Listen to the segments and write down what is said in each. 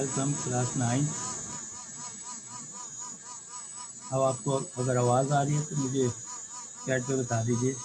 Welcome class 9। अब आपको अगर आवाज़ आ रही है तो मुझे चैट पे बता दीजिए।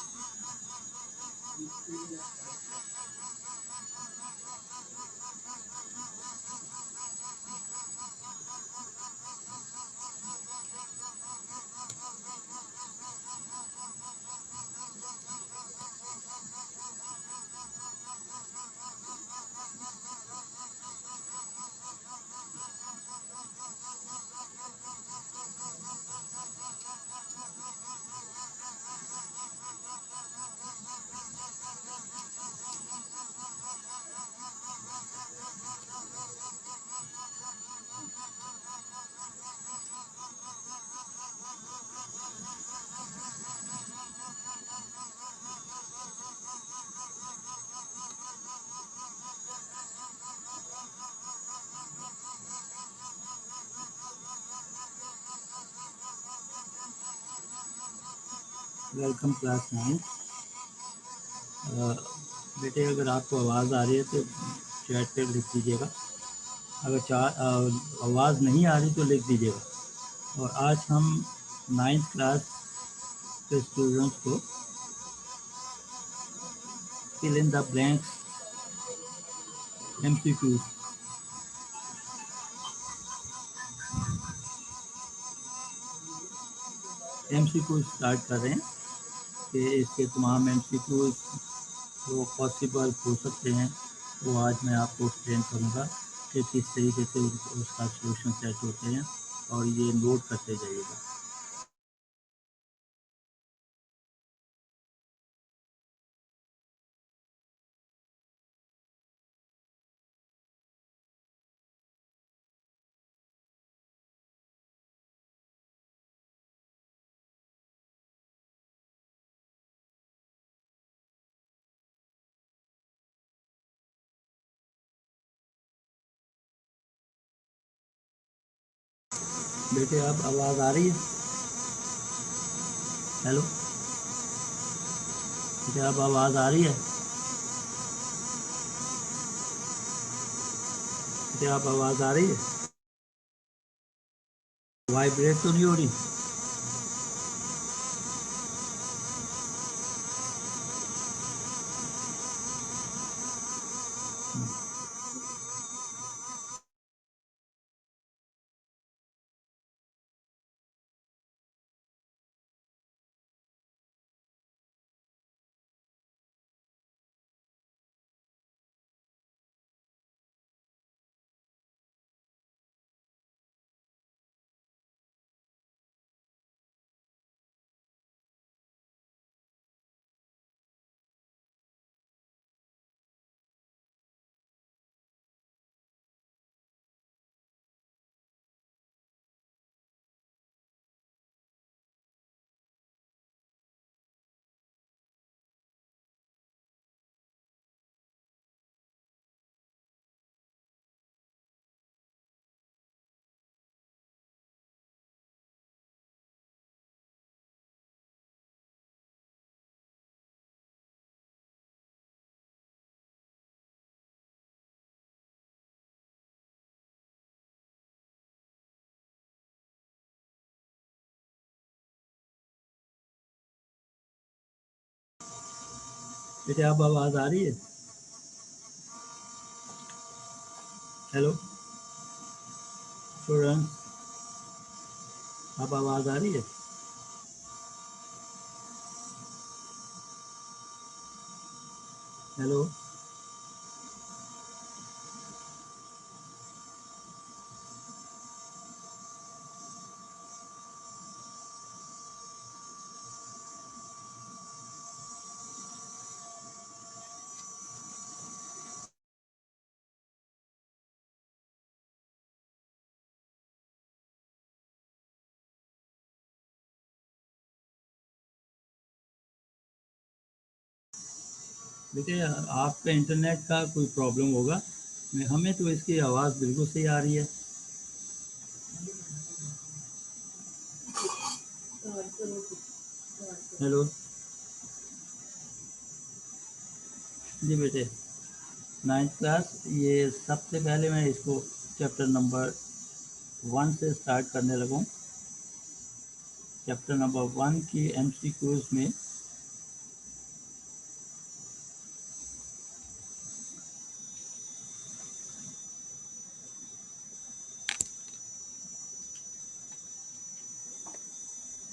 Welcome class 9। बेटे अगर आपको आवाज़ आ रही है तो चैट पे लिख दीजिएगा। अगर आवाज़ नहीं आ रही तो लिख दीजिएगा। और आज हम 9th क्लास के स्टूडेंट्स को fill in the blanks MCQs start कर रहे हैं कि इसके तमाम MCQs जो पॉसिबल हो सकते हैं वो आज मैं आपको एक्सप्लेन करूँगा कि किस तरीके से उसका सोल्यूशन सेट होते हैं, और ये नोट करते जाइएगा। बेटे अब आवाज़ आ रही है? हेलो बेटे, अब आवाज़ आ रही है? बेटे अब आवाज़ आ रही है? वाइब्रेट तो नहीं हो रही? बेटे अब आवाज़ आ रही है? हेलो स्टूडेंट्स, अब आवाज़ आ रही है? हेलो बेटे, आपका इंटरनेट का कोई प्रॉब्लम होगा। हमें तो इसकी आवाज़ बिल्कुल सही आ रही है। हेलो जी बेटे, 9th क्लास, ये सबसे पहले मैं इसको चैप्टर नंबर 1 से स्टार्ट करने लगूँ। चैप्टर नंबर 1 की MCQs में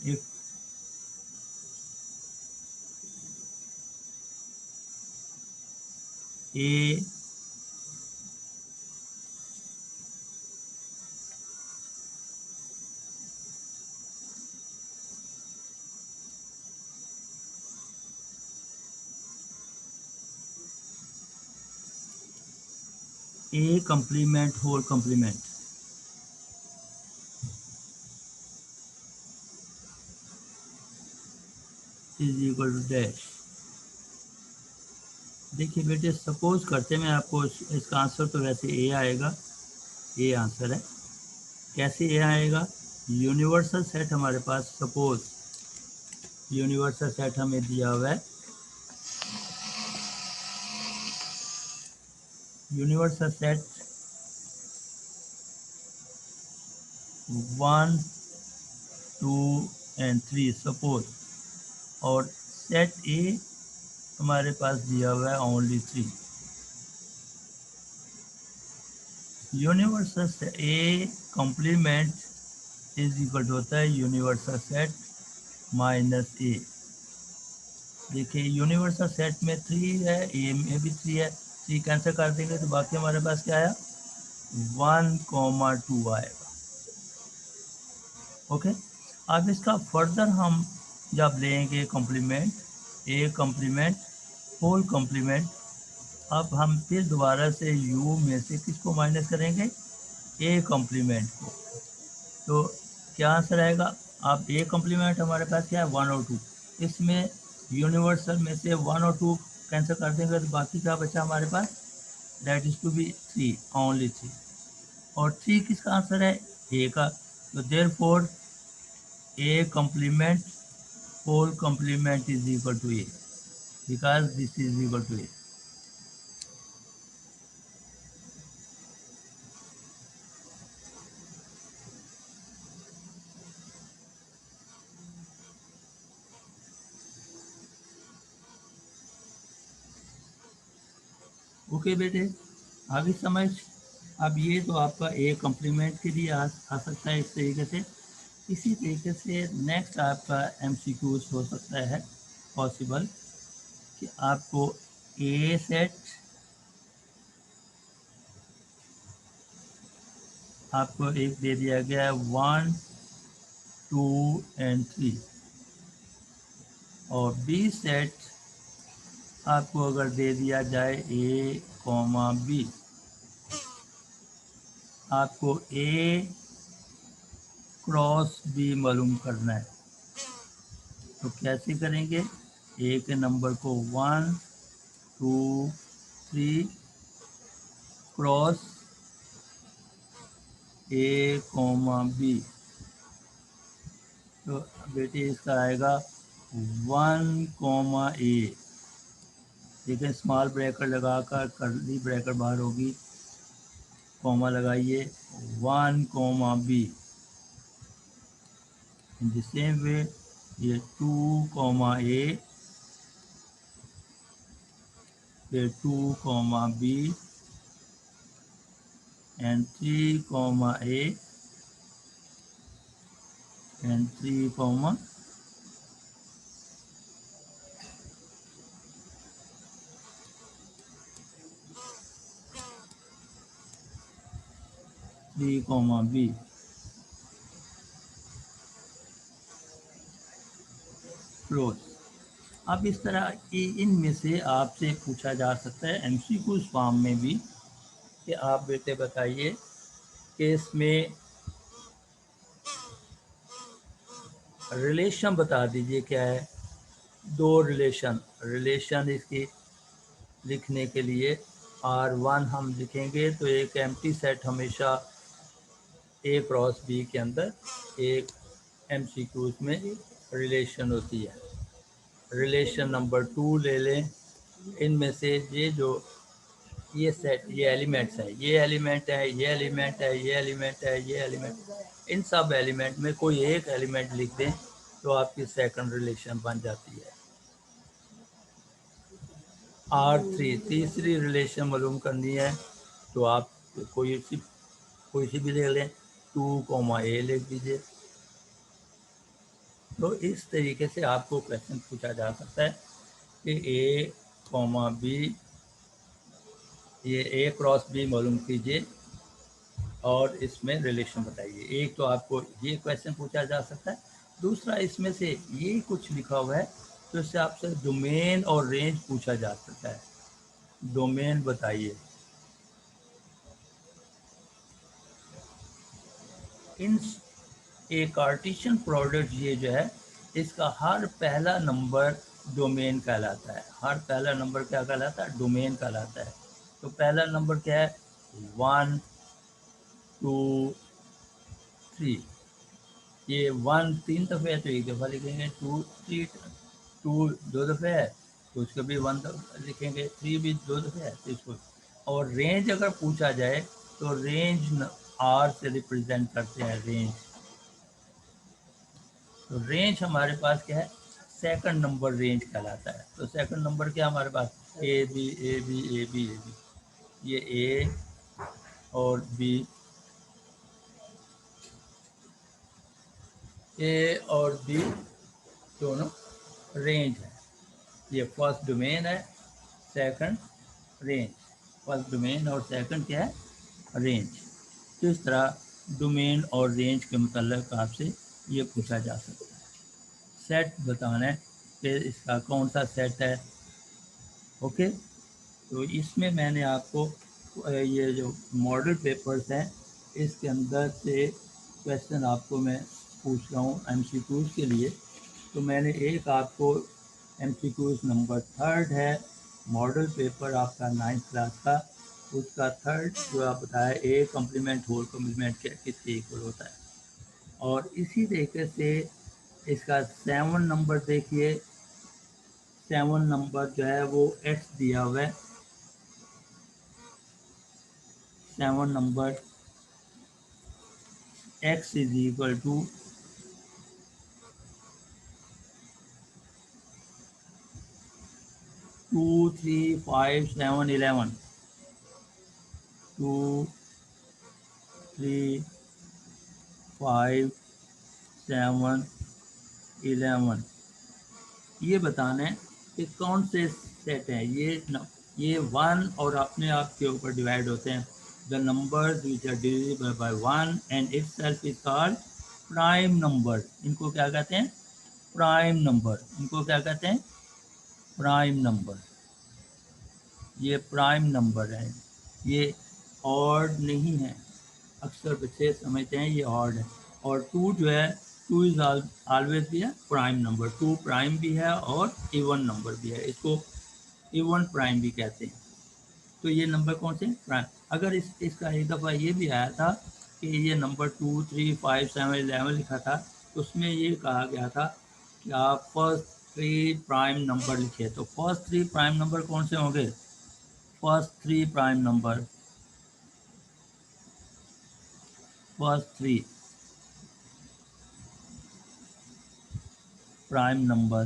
एक A complement whole complement is equal to dash. देखिए बेटे, सपोज करते मैं आपको इसका आंसर तो वैसे ए आएगा, ए आंसर है। कैसे ए आएगा? यूनिवर्सल सेट हमारे पास, सपोज यूनिवर्सल सेट हमें दिया हुआ है, यूनिवर्सल सेट 1 2 एंड 3 सपोज, और सेट ए हमारे पास दिया हुआ है only 3। Universal set A complement is equal to होता है यूनिवर्सल सेट माइनस ए। देखिए यूनिवर्सल सेट में 3 है, ए में भी 3 है, 3 कैंसिल कर देंगे तो बाकी हमारे पास क्या आया? 1,2 आएगा। ओके, अब इसका फर्दर हम जब लेंगे complement, A complement whole complement, अब हम फिर दोबारा से यू में से किसको माइनस करेंगे? ए कॉम्प्लीमेंट को। तो क्या आंसर आएगा? अब ए कॉम्प्लीमेंट हमारे पास क्या है? 1 और 2। इसमें यूनिवर्सल में से 1 और 2 कैंसिल कर देंगे तो बाकी क्या बचा हमारे पास? That is to be 3, only 3। और 3 किसका आंसर है? ए का। तो therefore A complement whole complement is equal to A, because this is equal to A. Okay बेटे, आगे समझ। अब ये तो आपका ए कॉम्प्लीमेंट के लिए आ सकता है इस तरीके से। इसी तरीके से नेक्स्ट आपका MCQs हो सकता है पॉसिबल कि आपको ए सेट, आपको एक दे दिया गया है 1 2 एंड 3, और बी सेट आपको अगर दे दिया जाए ए कॉमा बी, आपको ए क्रॉस बी मालूम करना है। तो कैसे करेंगे? ए के नंबर को 1 2 3 क्रॉस ए कॉमा बी। तो बेटे इसका आएगा 1 कॉमा ए। देखिए स्मॉल ब्रैकेट लगाकर कर्ली ब्रैकेट बाहर होगी, कॉमा लगाइए 1 comma B. In the same way ये 2 कॉमा ए, फिर 2 comma B and 3 comma A and 3 comma 3 comma B. Close. अब इस तरह इनमें से आपसे पूछा जा सकता है MCQ फॉर्म में भी कि आप बेटे बताइए कि इसमें रिलेशन बता दीजिए क्या है। दो रिलेशन इसकी लिखने के लिए R1 हम लिखेंगे तो एक एम्प्टी सेट हमेशा ए क्रॉस बी के अंदर एक MCQs में रिलेशन होती है। रिलेशन नंबर 2 ले लें, इनमें से ये जो ये सेट, ये एलिमेंट्स है, ये एलिमेंट है, ये एलिमेंट है, ये एलिमेंट है, ये एलिमेंट, इन सब एलिमेंट में कोई एक एलिमेंट लिख दें तो आपकी सेकंड रिलेशन बन जाती है। R3 तीसरी रिलेशन मालूम करनी है तो आप कोई सी भी ले लें, 2, A लिख दीजिए। तो इस तरीके से आपको क्वेश्चन पूछा जा सकता है कि A, B, ये A क्रॉस B मालूम कीजिए और इसमें रिलेशन बताइए। एक तो आपको ये क्वेश्चन पूछा जा सकता है, दूसरा इसमें से ये कुछ लिखा हुआ है तो इससे आपसे डोमेन और रेंज पूछा जा सकता है। डोमेन बताइए। इन ए कार्टेशियन प्रोडक्ट ये जो है, इसका हर पहला नंबर डोमेन कहलाता है। हर पहला नंबर क्या कहलाता है? डोमेन कहलाता है। तो पहला नंबर क्या है? 1, 2, 3। ये 1 3 दफ़े है तो एक दफ़ा लिखेंगे, 2 3 2 2 दफ़े है तो उसको भी 1 लिखेंगे, 3 भी 2 दफ़े है तो इसको। और रेंज अगर पूछा जाए तो रेंज आर से रिप्रेजेंट करते हैं रेंज। तो रेंज हमारे पास क्या है? सेकंड नंबर रेंज कहलाता है। तो सेकंड नंबर क्या हमारे पास? A B A B A B A B, ये ए और बी, ए और बी दोनों रेंज है। ये फर्स्ट डोमेन है, सेकंड रेंज। फर्स्ट डोमेन और सेकंड क्या है? रेंज। तो इस तरह डोमेन और रेंज के मतलब आपसे ये पूछा जा सकता है। सेट बताना है कि इसका कौन सा सेट है। ओके, तो इसमें मैंने आपको ये जो मॉडल पेपर्स हैं इसके अंदर से क्वेश्चन आपको मैं पूछ रहा हूँ MCQs के लिए। तो मैंने एक आपको MCQs नंबर 3 है, मॉडल पेपर आपका 9th क्लास का, उसका 3rd जो आप बताया, ए कम्प्लीमेंट होल कम्प्लीमेंट किसके इक्वल होता है। और इसी तरीके से इसका 7 नंबर देखिए, 7 नंबर जो है वो x दिया हुआ है। 7 number x is equal to 2 3 5 7 11, 2 3 5 7 11। ये बताना है कि कौन से सेट हैं ये 1 और अपने आप के ऊपर डिवाइड होते हैं। The numbers which are divisible by 1 and itself is called prime number. इनको क्या कहते हैं? Prime number. इनको क्या कहते हैं? Prime number. ये प्राइम नंबर है, ये ऑड नहीं है। अक्सर बच्चे समझते हैं ये ऑड है। और 2 जो है, 2 इज ऑलवेज भी है प्राइम नंबर। 2 प्राइम भी है और इवन नंबर भी है, इसको इवन प्राइम भी कहते हैं। तो ये नंबर कौन से? प्राइम। अगर इसका एक दफ़ा ये भी आया था कि ये नंबर 2 3 5 7 11 लिखा था, तो उसमें ये कहा गया था कि आप फर्स्ट 3 प्राइम नंबर लिखे। तो फर्स्ट 3 प्राइम नंबर कौन से होंगे? First 3 prime number, first 3 prime number.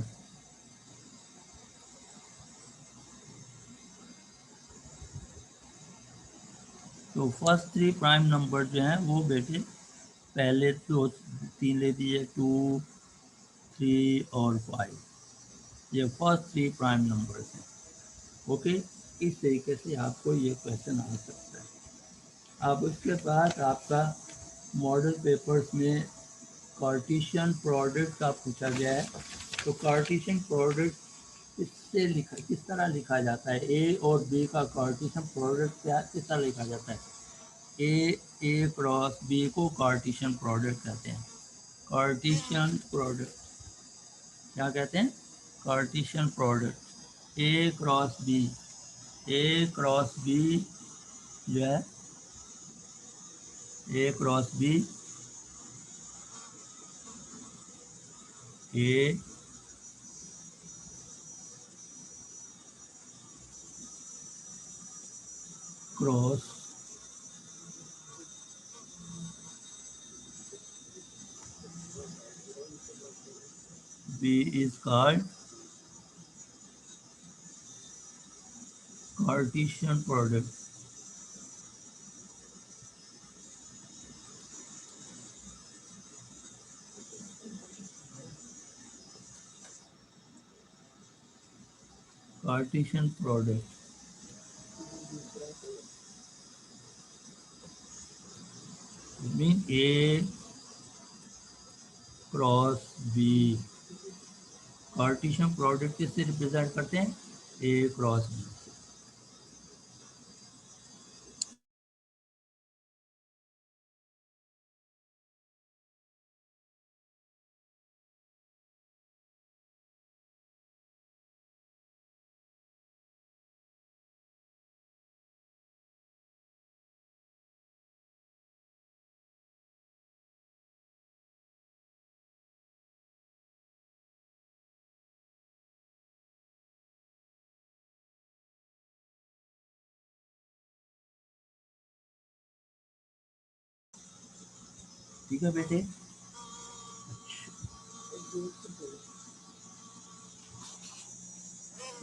तो फर्स्ट 3 प्राइम नंबर जो हैं वो बेटे पहले 3 ले दीजिए, 2 3 और 5। ये फर्स्ट 3 प्राइम नंबर्स हैं। ओके, इस तरीके से आपको ये क्वेश्चन आ सकता है। अब उसके बाद आपका मॉडल पेपर्स में कार्टेशियन प्रोडक्ट का पूछा गया है। तो कार्टेशियन प्रोडक्ट किस तरह लिखा जाता है? ए और बी का कार्टेशियन प्रोडक्ट किस तरह लिखा जाता है? ए क्रॉस बी को कार्टेशियन प्रोडक्ट कहते हैं। कार्टेशियन प्रोडक्ट क्या कहते हैं? Cartesian product. A cross B, A cross B जो है, A cross B, A cross B is called Cartesian product. Cartesian product mean A cross B. Cartesian product किससे represent करते हैं? A cross B. ठीक है बेटे?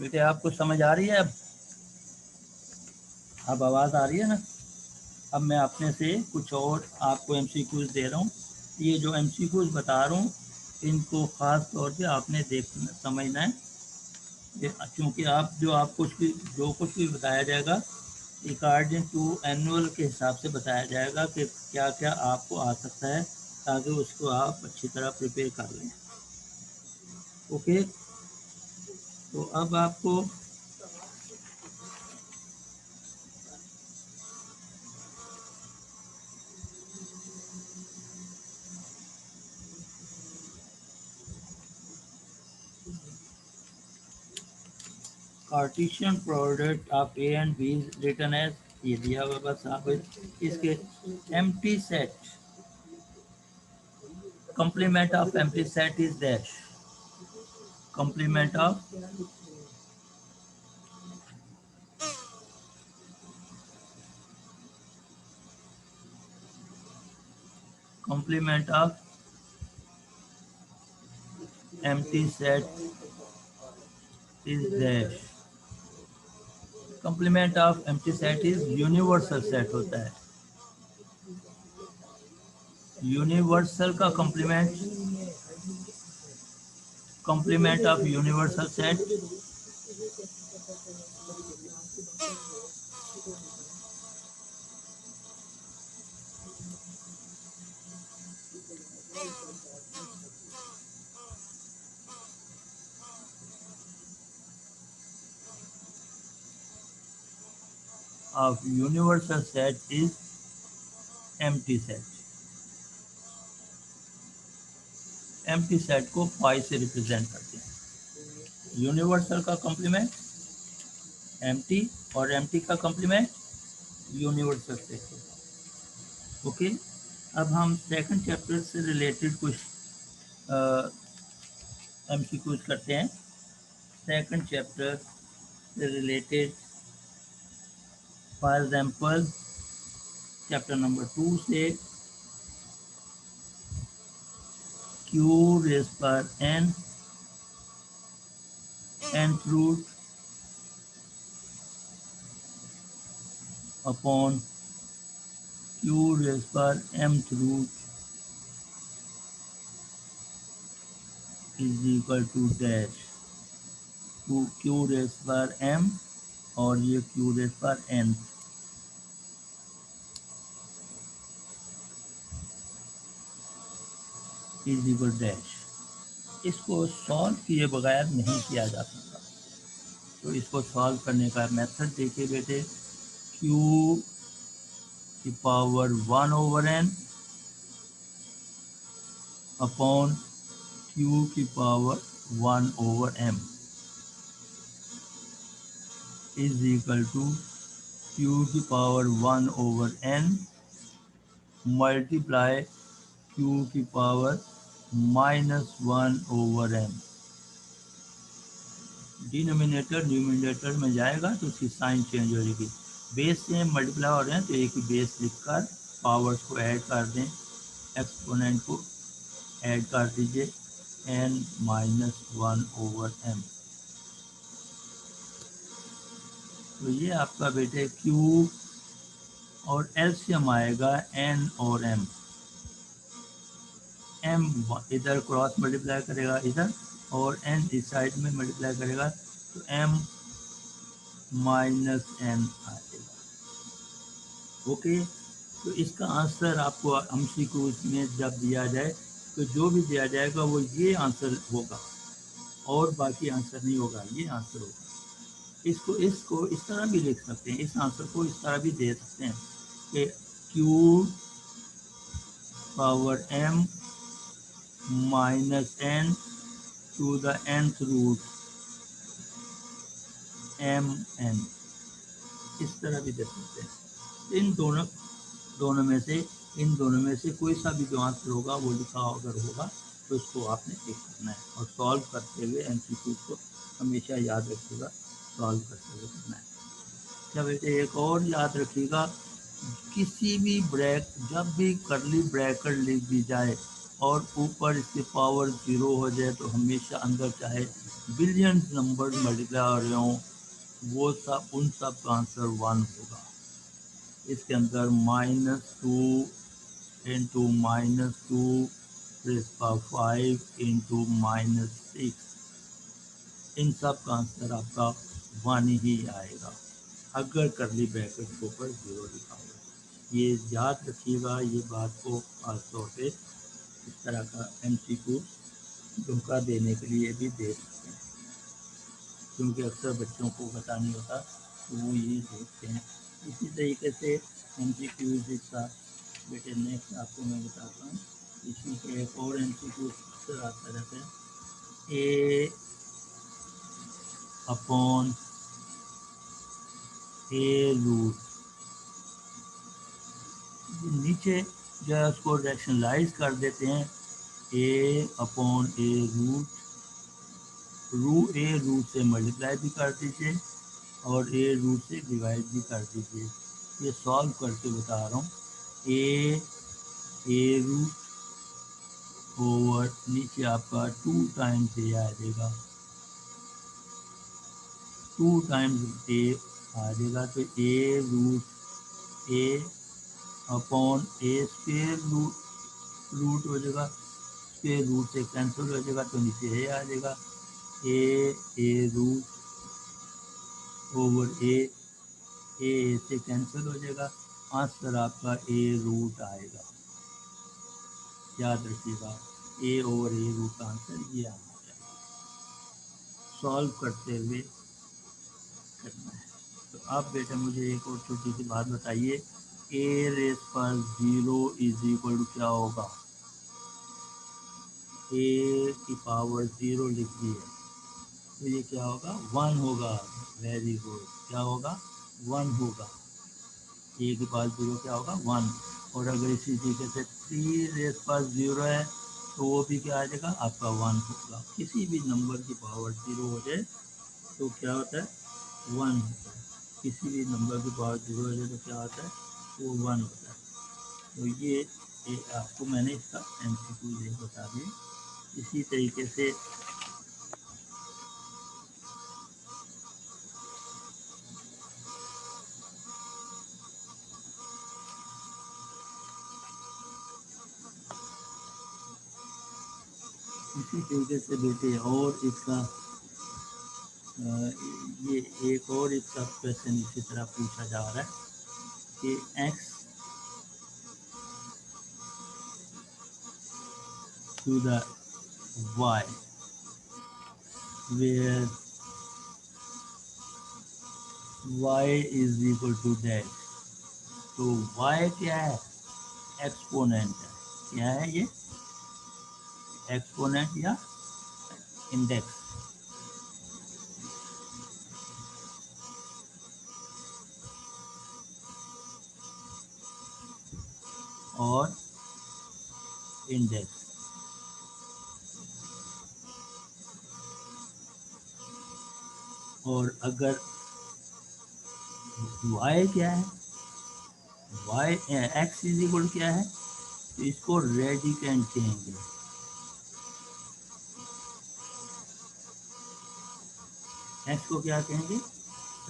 बेटे आपको समझ आ रही है? अब आवाज़ आ रही है ना? अब मैं अपने से कुछ और आपको एमसीक्यूज दे रहा हूँ। ये जो एमसीक्यूज बता रहा हूँ इनको ख़ास तौर पे आपने देखना समझना है, क्योंकि आप जो कुछ भी बताया जाएगा अकॉर्डिंग टू एनुअल के हिसाब से बताया जाएगा कि क्या क्या आपको आ सकता है, ताकि उसको आप अच्छी तरह प्रिपेयर कर लें। ओके, तो अब आपको cartesian product of A and B written as, ये दिया हुआ बस आप इसके empty set, complement of empty set is dash. Complement of empty set is dash. Complement of empty set is universal set होता है। यूनिवर्सल का complement of universal set of universal set is empty set. empty set को phi से represent करते हैं। Universal का complement empty और empty का कॉम्प्लीमेंट यूनिवर्सल सेट। ओके, अब हम सेकंड चैप्टर से रिलेटेड कुछ एमसीक्यूज करते हैं। सेकंड चैप्टर से related, for example chapter number 2 से q रेज पर n nth root upon q raise पर mth root is equal to dash q raise पर m और ये q रेज पर n इज इक्वल डैश। इसको सॉल्व किए बगैर नहीं किया जा सकता, तो इसको सॉल्व करने का मेथड देखिए बेटे। q की power 1 over n upon q की power 1 over m is equal to q की power 1 over n multiply q की power -1 over m। Denominator numerator में जाएगा तो उसकी साइन चेंज हो जाएगी। बेस से मल्टीप्लाई हो रहे हैं तो एक ही बेस लिखकर पावर्स को ऐड कर दें, एक्सपोनेंट को ऐड कर दीजिए n-1/m। तो ये आपका बेटे क्यूब और एलसीएम आएगा n और m। m इधर क्रॉस मल्टीप्लाई करेगा इधर और n इस साइड में मल्टीप्लाई करेगा तो m माइनस n आएगा। ओके, तो इसका आंसर आपको एमसीक्यू में जब दिया जाए तो जो भी दिया जाएगा वो ये आंसर होगा और बाकी आंसर नहीं होगा, ये आंसर होगा। इसको इसको इस तरह भी लिख सकते हैं, इस आंसर को इस तरह भी दे सकते हैं कि cube power m minus n to the nth root mn, इस तरह भी दे सकते हैं। इन दोनों में से कोई सा भी जो आंसर होगा वो लिखा अगर होगा तो उसको आपने टिक करना है और सॉल्व करते हुए एमसीक्यू को हमेशा याद रखिएगा, सॉल्व करते हुए करना है। क्या बेटे एक और याद रखिएगा, किसी भी जब भी करली ब्रैकेट लिख दी जाए और ऊपर इसके पावर 0 हो जाए तो हमेशा अंदर चाहे बिलियन नंबर मल्टीप्लाई हो रहे हों वो सब उन सब का आंसर 1 होगा। इसके अंदर -2 इंटू -2 प्लस 5 इंटू -6, इन सब का आंसर आपका 1 ही आएगा अगर करली ब्रैकेट के ऊपर 0 लिखा होगा। ये याद रखिएगा, ये बात को खास तौर पे इस तरह का एमसीक्यू धोखा देने के लिए भी दे सकते हैं, क्योंकि अक्सर बच्चों को पता नहीं होता तो वो ये देखते हैं। इसी तरीके से एमसीक्यू का बेटे नेक्स्ट आपको मैं बताता हूँ। इसी के एक और एमसीक्यू आता रहता है, ए अपॉन ए रूट, नीचे जो है उसको रैशनलाइज कर देते हैं, ए अपॉन ए ए रूट से मल्टीप्लाई भी कर दीजिए और ए रूट से डिवाइड भी कर दीजिए। ये सॉल्व करके बता रहा हूँ, ए रूट ओवर नीचे आपका 2 टाइम्स ए आ जाएगा, 2 टाइम्स ए आ जाएगा तो ए रूट ए अपॉन ए स्क्वेयर रूट हो जाएगा, स्क्वेयर रूट से कैंसिल हो जाएगा तो नीचे ए आ जाएगा, ए रूट ओवर ए से कैंसिल हो जाएगा, आंसर आपका ए रूट आएगा। याद रखिएगा ए ओवर ए रूट का आंसर ये आना चाहिए, सॉल्व करते हुए करना है। तो अब बेटा मुझे एक और छोटी सी बात बताइए, ए रेस पर 0 इज इक्वल टू क्या होगा? ए की पावर 0 लिख दी है तो ये क्या होगा? 1 होगा। वेरी गुड, क्या होगा? 1 होगा। ए के पास 0 क्या होगा? 1। और अगर इसी तरीके से 3 रेस पास 0 है तो वो भी क्या आ जाएगा? आपका 1 होगा। किसी भी नंबर की पावर 0 हो जाए तो क्या होता है? 1 होता है। किसी भी नंबर की पावर 0 हो जाए तो क्या होता है? वो 1 होता है। तो ये आपको मैंने इसका एमसीक्यू बता दिया। इसी तरीके से बेटे और इसका ये एक और इसका क्वेश्चन इसी तरह पूछा जा रहा है कि x to the y where y is equal to dash, तो y क्या है? एक्सपोनेंट है। क्या है ये? एक्सपोनेंट या इंडेक्स। और इंडेक्स और अगर वाई क्या है, वाई एक्स इज इक्वल क्या है, तो इसको रेडिकेंट कहेंगे। एक्स को क्या कहेंगे,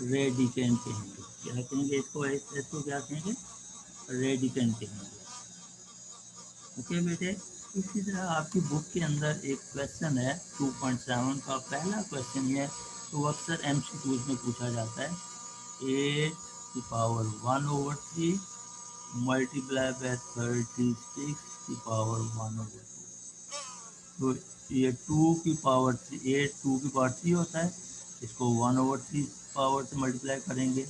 रेडिकेंट कहेंगे। क्या कहेंगे इसको, इसको क्या कहेंगे, रेडिकेंट कहेंगे। ओके बेटे, इसी तरह आपकी बुक के अंदर एक क्वेश्चन है 2.7 का, पहला क्वेश्चन ये है, तो अक्सर एमसीक्यूज में पूछा जाता है, 8⁻1/3 मल्टीप्लाई बाय 36⁻1/2। तो ये 2⁻3, 8 2⁻3 होता है, इसको 1/3 पावर से मल्टीप्लाई करेंगे,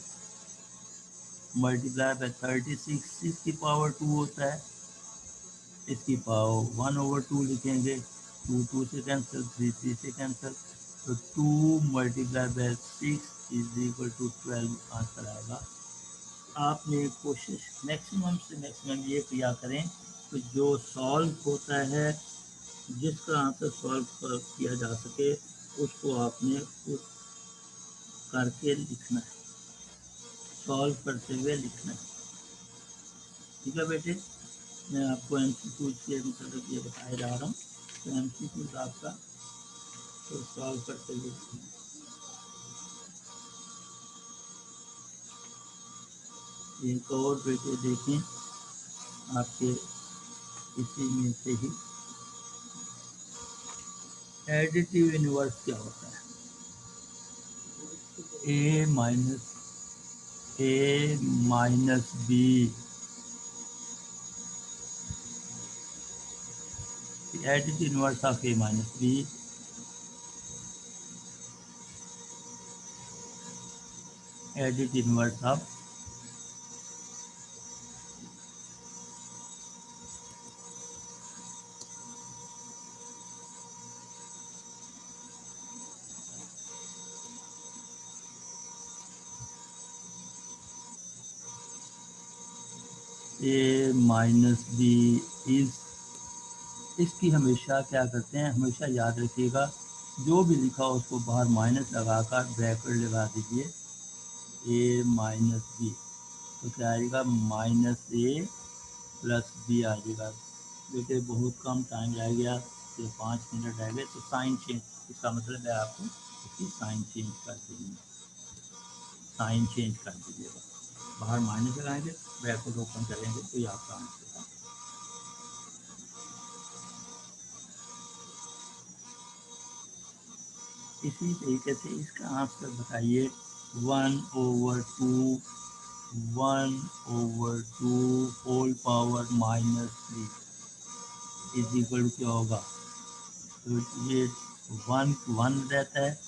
मल्टीप्लाई बाय 36 6⁻2 होता है, इसकी पावर 1/2 लिखेंगे, 2 2 से कैंसिल, 3 3 से कैंसिल, तो 2 multiply by 6 is equal to 12 answer आएगा। आपने कोशिश मैक्सिमम से मैक्सिमम ये किया करें, तो जो सॉल्व होता है, जिसका आंसर सॉल्व किया जा सके, उसको आपने करके लिखना है, सॉल्व करते हुए लिखना है। ठीक है बेटे, मैं आपको एमसीक्यूज के मतलब ये बताया जा रहा हूँ, तो एमसीक्यूज आपका तो सॉल्व करते हुए एक और बेटे देखें आपके इसी में से ही, एडिटिव इनवर्स क्या होता है, A minus B, additive inverse of A minus B, additive inverse of A minus B is, इसकी हमेशा क्या करते हैं, हमेशा याद रखिएगा, जो भी लिखा हो उसको बाहर माइनस लगाकर ब्रैकेट लगा दीजिए, ए माइनस बी, तो क्या आएगा, माइनस ए प्लस बी आ जाएगा। बेटे बहुत कम टाइम रह गया, ये 5 मिनट रह गए, तो साइन चेंज, इसका मतलब है आपको इसकी साइन चेंज कर दीजिए, साइन चेंज कर दीजिएगा, बाहर माइनस लगाएंगे, ब्रैकेट ओपन करेंगे, तो ये आपका आंसर है। इसी तरीके से इसका आंसर बताइए, 1/2 होल पावर -3 इज इक्वल क्या होगा, तो ये 1 रहता है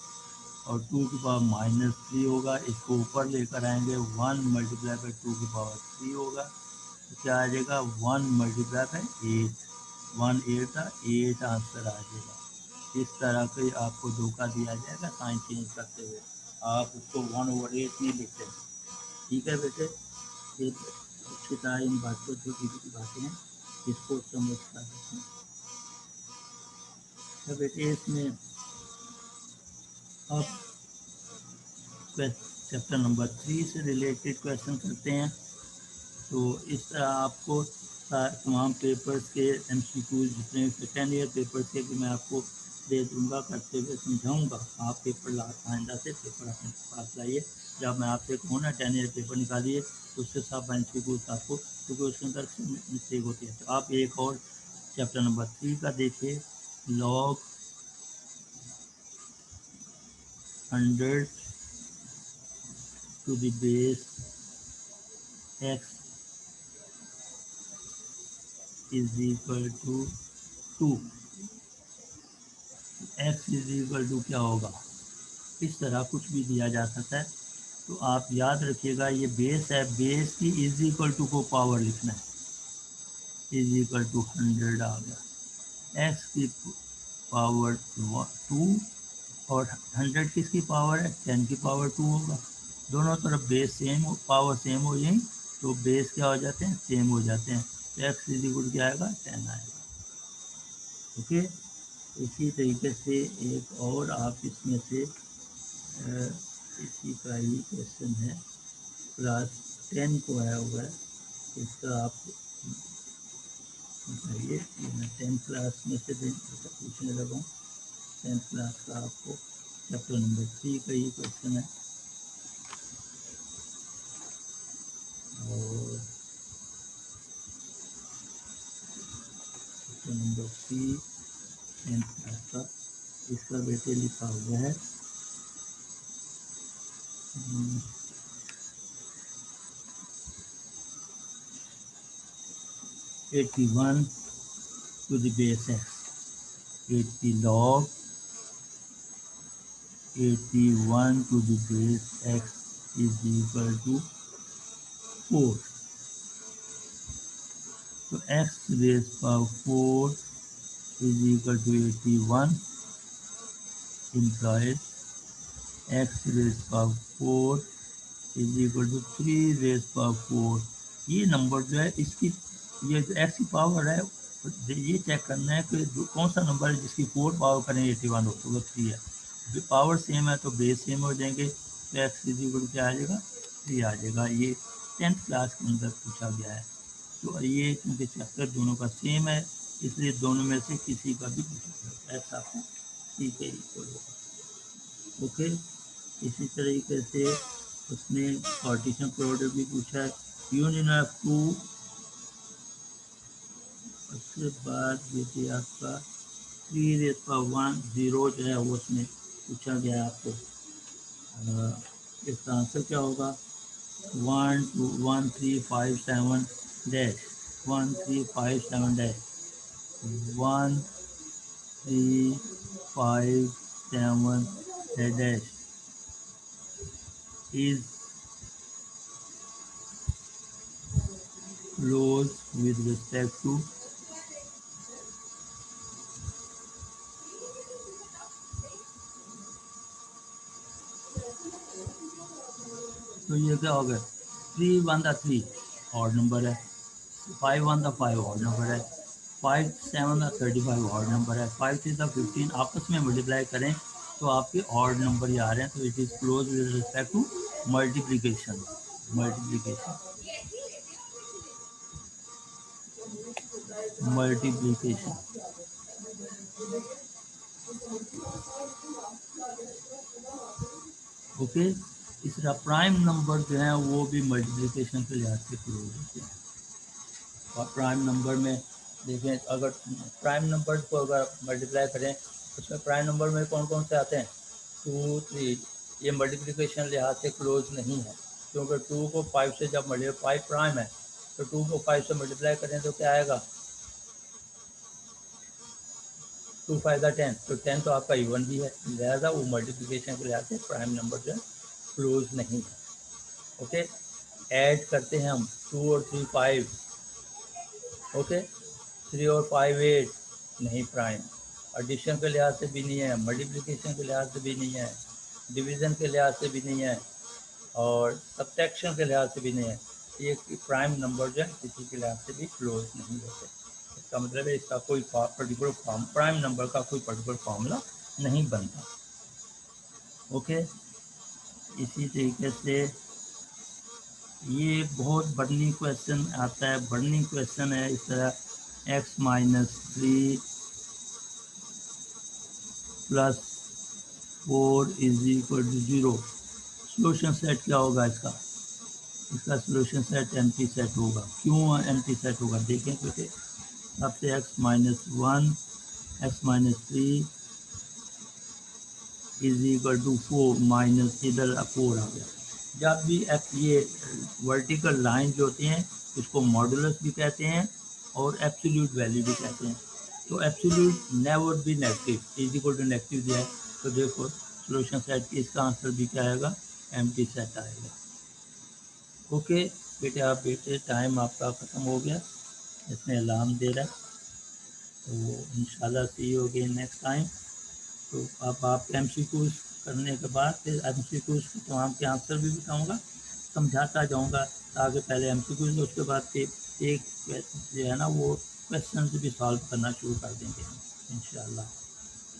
और 2 की पावर -3 होगा, इसको ऊपर लेकर आएंगे, 1 मल्टीप्लाई बाई 2 की पावर 3 होगा, तो क्या आ जाएगा, 1 मल्टीप्लाई बाई 8, 1 8 का 8 आंसर आ जाएगा। इस तरह से आपको धोखा दिया जाएगा साइन चेंज करते हुए, आप उसको 1/8 नहीं लिखते। ठीक है बेटे, ये अच्छी तरह इन बातों, छोटी छोटी बातें हैं, इसको समझ कर रखें। तो बेटे इसमें अब चैप्टर नंबर 3 से रिलेटेड क्वेश्चन करते हैं। तो इस तरह आपको तमाम पेपर्स के एमसीक्यूज जितने 10 ईयर पेपर्स के भी मैं आपको दे दूंगा, करते हुए समझाऊंगा। आप पेपर आइंदा से पेपर अपने पास लाइए, जब मैं आपसे कहूँ ना 10 ईयर पेपर निकालिए, तो उससे सब एमसीक्यूज आपको, क्योंकि उसके अंदर मिस्टेक होती है। तो आप एक और चैप्टर नंबर 3 का देखिए, log 100 to the base x is equal to 2, x is equal to क्या होगा, इस तरह कुछ भी दिया जा सकता है। तो आप याद रखिएगा, ये बेस है, बेस की इज इक्वल टू को पावर लिखना है, इज इक्वल टू 100 आ गया, x की पावर 2 और 100 किसकी पावर है, 10 की पावर 2 होगा, दोनों तरफ बेस सेम हो, पावर सेम हो जाएंगे, तो बेस क्या हो जाते हैं, सेम हो जाते हैं, तो एक्स इज इक्वल क्या आएगा, 10 आएगा। ओके, इसी तरीके से एक और आप इसमें से इसी का ही क्वेश्चन है, क्लास 10 को आया हुआ है, इसका आप बताइए। ये मैं 10 क्लास में से भी पूछने लगा हूँ। 10th क्लास का आपको चैप्टर नंबर 3 का ये क्वेश्चन है। और चैप्टर नंबर 3 10th क्लास का, इसका बेटे लिखा हुआ है 81 to the base x, 80 log 81 to the base x is equal to 4. So x raised power 4 is equal to 81 implies x raised power 4 is equal to 3 raised power 4. ये number जो है इसकी, ये x की पावर है, ये check करना है कि कौन सा नंबर है जिसकी 4 पावर करें 81 हो, तो वो 3 है। पावर सेम है तो बेस सेम हो जाएंगे, तो x इज इक्वल क्या आ जाएगा, 3 आ जाएगा। ये 10th क्लास के अंदर पूछा गया है। तो ये क्योंकि चैप्टर दोनों का सेम है, इसलिए दोनों में से किसी का भी पूछा जाएगा, ऐसा आपको सी के इक्वल होगा। ओके, इसी तरीके से उसने पार्टीशन प्रोडक्ट भी पूछा है, यूनियन ऑफ टू। उसके बाद देखिए आपका 3 रेज़ पावर 1 0 जो है वो उसमें पूछा गया आपको। इसका आंसर क्या होगा, 1 2 1 3 5 7 dash 1 3 5 7 dash 1 3 5 7 dash is close with respect to तो ये क्या हो गया, 3 1 3 ऑड नंबर है, 5 1 5 ऑड नंबर है, 5 7 35 ऑड नंबर है, 5 3 15 आपस में मल्टीप्लाई करें तो आपके ऑड नंबर ही आ रहे हैं। तो it is close with respect to multiplication. Okay, तीसरा प्राइम नंबर जो है वो भी मल्टीप्लिकेशन के लिहाज से क्लोज होते हैं। और प्राइम नंबर में देखें, अगर प्राइम नंबर को अगर मल्टीप्लाई करें उसमें प्राइम नंबर में कौन कौन से आते हैं, 2 3, ये मल्टीप्लिकेशन लिहाज से क्लोज नहीं है, क्योंकि 2 को 5 से जब मल्टीप्लाई, 5 प्राइम है तो 2 को 5 से मल्टीप्लाई करें तो क्या आएगा, 2 5 10, तो 10 तो आपका इवन भी है, लिहाजा वो मल्टीप्लिकेशन के लिहाज से प्राइम नंबर जो है क्लोज नहीं है। ओके, ऐड करते हैं हम 2 और 3 5, ओके, 3 और 5 8, नहीं प्राइम। एडिशन के लिहाज से भी नहीं है, मल्टीप्लिकेशन के लिहाज से भी नहीं है, डिवीज़न के लिहाज से भी नहीं है, और सब्ट्रैक्शन के लिहाज से भी नहीं है। ये प्राइम नंबर जो है किसी के लिहाज से भी क्लोज नहीं होते। इसका मतलब है इसका कोई पर्टिकुलर फॉर्म, प्राइम नंबर का कोई पर्टिकुलर फॉर्मूला नहीं बनता। ओके, इसी तरीके से ये बहुत बर्निंग क्वेश्चन आता है, बर्निंग क्वेश्चन है इस तरह, x -3 plus 4 is equal to 0। Solution set क्या होगा इसका, इसका सोल्यूशन सेट एम्प्टी सेट होगा। क्यों एम्प्टी सेट होगा, देखें क्योंकि सबसे x -1 x -3 is equal to 4 minus इधर 4 आ गया। जब भी ये वर्टिकल लाइन जो होती हैं इसको मॉडुलस भी कहते हैं और एब्सोल्यूट वैल्यू भी कहते हैं। तो एब्सोल्यूट नेवर भी negative, is equal to negative दिया है, तो देखो सोल्यूशन सेट इसका आंसर भी क्या आएगा, एम्प्टी सेट आएगा। ओके बेटे, आप बेटे टाइम आपका ख़त्म हो गया, इसमें अलार्म दे रहा है, तो इंशाल्लाह सी यू अगेन नेक्स्ट टाइम। तो अब आप MCQs करने के बाद फिर MCQs के तमाम के आंसर भी बताऊँगा, समझाता जाऊँगा, ताकि पहले MCQs उसके बाद फिर एक जो है ना वो क्वेश्चन भी सॉल्व करना शुरू कर देंगे हम इंशाल्लाह।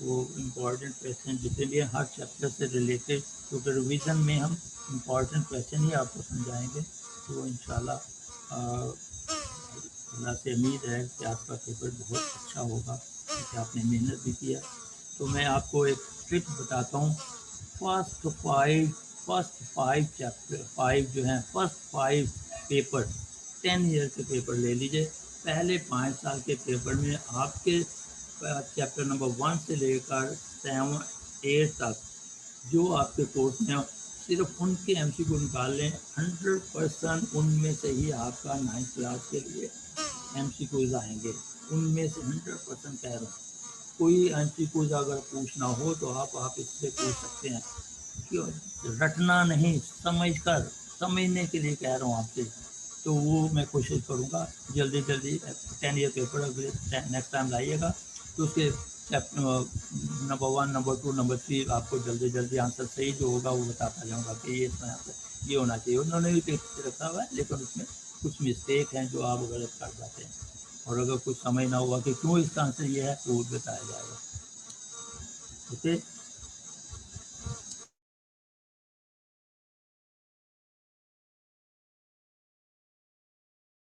वो इम्पोर्टेंट क्वेश्चन जितने भी हैं हर चैप्टर से रिलेटेड, क्योंकि रिवीजन में हम इम्पॉर्टेंट क्वेश्चन ही आपको समझाएंगे। तो इंशाल्लाह अल्लाह से उम्मीद है कि आपका पेपर बहुत अच्छा होगा, क्योंकि आपने मेहनत भी किया। तो मैं आपको एक ट्रिक बताता हूँ। फर्स्ट फाइव चैप्टर 5 जो हैं, फर्स्ट 5 पेपर 10 ईयर के पेपर ले लीजिए। पहले 5 साल के पेपर में आपके चैप्टर नंबर 1 से लेकर 7 8 तक जो आपके कोर्स में सिर्फ उनके एमसीक्यू निकाल लें। 100% उनमें से ही आपका 9th क्लास के लिए एमसीक्यूज आएंगे। उनमें से 100% कह रहा हूँ। कोई एमसीक्यूज अगर पूछना हो तो आप इससे पूछ सकते हैं। क्यों रटना नहीं, समझने के लिए कह रहा हूँ आपसे। तो वो मैं कोशिश करूँगा जल्दी 10 ईयर पेपर अगले नेक्स्ट टाइम लाइएगा, तो उसके नंबर 1, नंबर 2, नंबर 3 आपको जल्दी आंसर सही जो होगा वो बताता जाऊँगा कि ये इसमें आपको ये होना चाहिए। उन्होंने भी टेस्ट रखा हुआ है, लेकिन उसमें कुछ मिस्टेक हैं जो आप गलत कर जाते हैं, और अगर कुछ समझ ना हुआ कि क्यों इसका आंसर ये है तो वो बताया जाएगा। ओके।